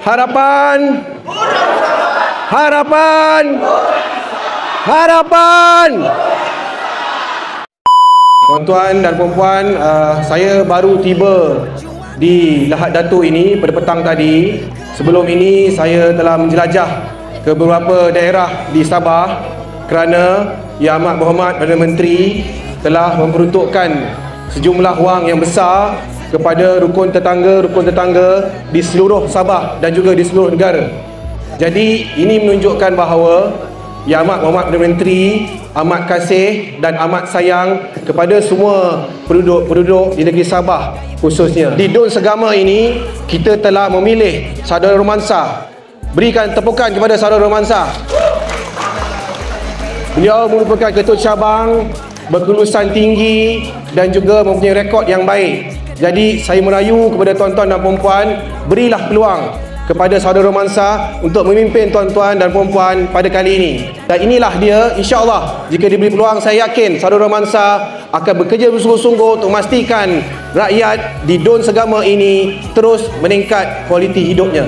Harapan. Harapan. Harapan. Tuan-tuan dan puan-puan, saya baru tiba di Lahad Datu ini pada petang tadi. Sebelum ini saya telah menjelajah ke beberapa daerah di Sabah kerana Yang Amat Berhormat Perdana Menteri telah memperuntukkan sejumlah wang yang besar kepada rukun tetangga di seluruh Sabah dan juga di seluruh negara. Jadi ini menunjukkan bahawa Yang Amat Berhormat Perdana Menteri amat kasih dan amat sayang kepada semua penduduk di negeri Sabah khususnya. Di Dun Segama ini kita telah memilih saudara romansa. Berikan tepukan kepada saudara romansa. Beliau merupakan ketua cabang berkelulusan tinggi dan juga mempunyai rekod yang baik. Jadi saya merayu kepada tuan-tuan dan puan-puan, berilah peluang kepada saudara romansa untuk memimpin tuan-tuan dan puan-puan pada kali ini. Dan inilah dia, insya-Allah jika diberi peluang, saya yakin saudara romansa akan bekerja bersungguh-sungguh untuk memastikan rakyat di Dun Segama ini terus meningkat kualiti hidupnya.